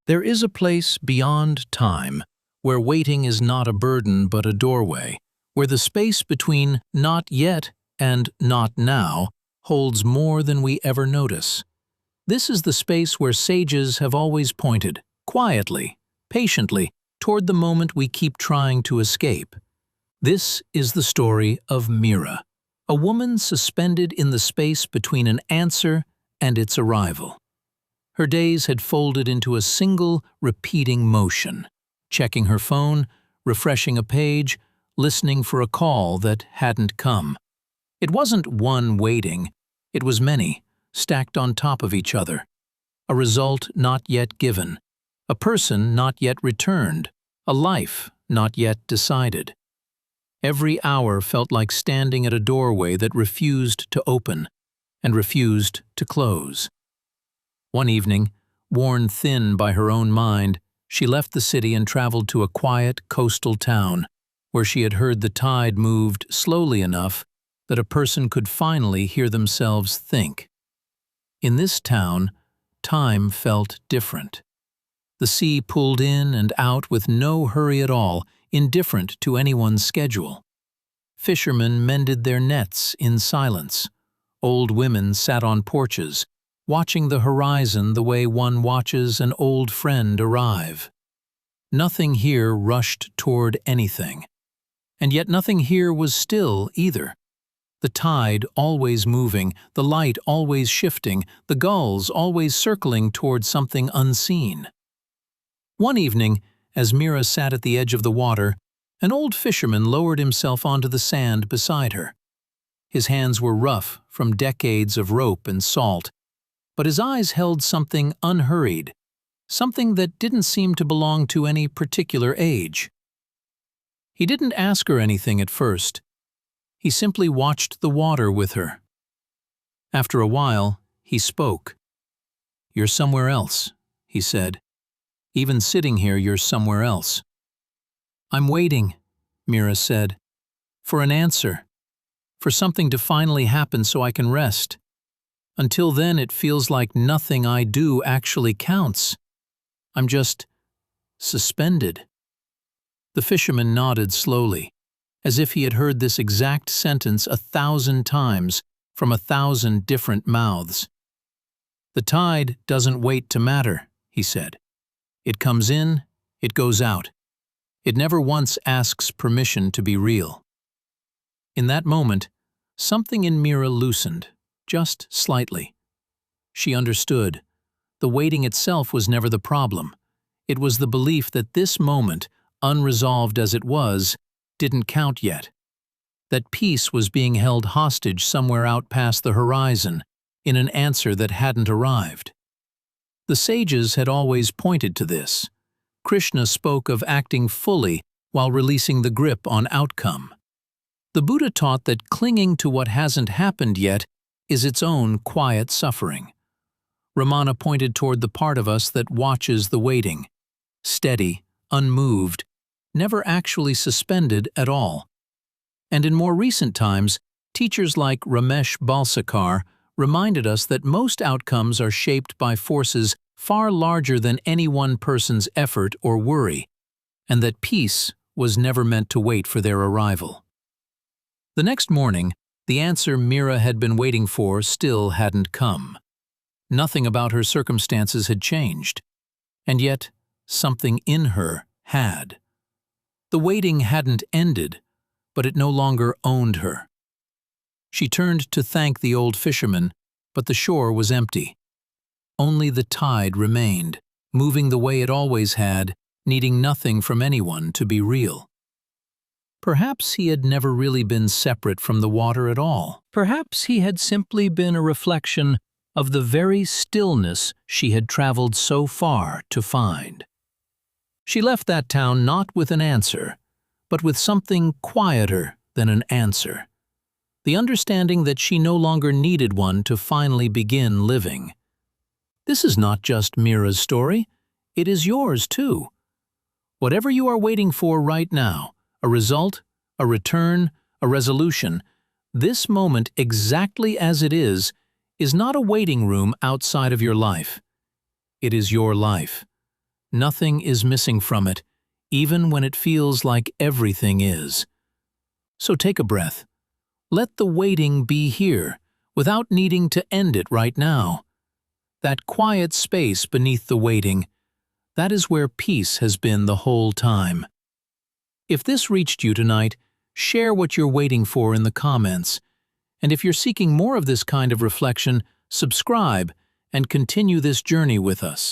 There is a place beyond time, where waiting is not a burden but a doorway, where the space between not yet and not now holds more than we ever notice. This is the space where sages have always pointed, quietly, patiently, toward the moment we keep trying to escape. This is the story of Mira, a woman suspended in the space between an answer and its arrival. Her days had folded into a single, repeating motion, checking her phone, refreshing a page, listening for a call that hadn't come. It wasn't one waiting, it was many, stacked on top of each other. A result not yet given, a person not yet returned, a life not yet decided. Every hour felt like standing at a doorway that refused to open and refused to close. One evening, worn thin by her own mind, she left the city and traveled to a quiet coastal town where she had heard the tide moved slowly enough that a person could finally hear themselves think. In this town, time felt different. The sea pulled in and out with no hurry at all, indifferent to anyone's schedule. Fishermen mended their nets in silence. Old women sat on porches, watching the horizon the way one watches an old friend arrive. Nothing here rushed toward anything. And yet nothing here was still either. The tide always moving, the light always shifting, the gulls always circling toward something unseen. One evening, as Mira sat at the edge of the water, an old fisherman lowered himself onto the sand beside her. His hands were rough from decades of rope and salt, but his eyes held something unhurried, something that didn't seem to belong to any particular age. He didn't ask her anything at first. He simply watched the water with her. After a while, he spoke. "You're somewhere else," he said. "Even sitting here, you're somewhere else." "I'm waiting," Mira said, "for an answer, for something to finally happen so I can rest. Until then, it feels like nothing I do actually counts. I'm just suspended." The fisherman nodded slowly, as if he had heard this exact sentence 1,000 times from 1,000 different mouths. "The tide doesn't wait to matter," he said. "It comes in, it goes out. It never once asks permission to be real." In that moment, something in Mira loosened, just slightly. She understood. The waiting itself was never the problem. It was the belief that this moment, unresolved as it was, didn't count yet. That peace was being held hostage somewhere out past the horizon, in an answer that hadn't arrived. The sages had always pointed to this. Krishna spoke of acting fully while releasing the grip on outcome. The Buddha taught that clinging to what hasn't happened yet is its own quiet suffering. Ramana pointed toward the part of us that watches the waiting, steady, unmoved, never actually suspended at all. And in more recent times, teachers like Ramesh Balsekar reminded us that most outcomes are shaped by forces far larger than any one person's effort or worry, and that peace was never meant to wait for their arrival. The next morning, the answer Mira had been waiting for still hadn't come. Nothing about her circumstances had changed, and yet something in her had. The waiting hadn't ended, but it no longer owned her. She turned to thank the old fisherman, but the shore was empty. Only the tide remained, moving the way it always had, needing nothing from anyone to be real. Perhaps he had never really been separate from the water at all. Perhaps he had simply been a reflection of the very stillness she had traveled so far to find. She left that town not with an answer, but with something quieter than an answer. The understanding that she no longer needed one to finally begin living. This is not just Mira's story, it is yours too. Whatever you are waiting for right now, a result, a return, a resolution, this moment exactly as it is not a waiting room outside of your life. It is your life. Nothing is missing from it, even when it feels like everything is. So take a breath. Let the waiting be here, without needing to end it right now. That quiet space beneath the waiting, that is where peace has been the whole time. If this reached you tonight, share what you're waiting for in the comments. And if you're seeking more of this kind of reflection, subscribe and continue this journey with us.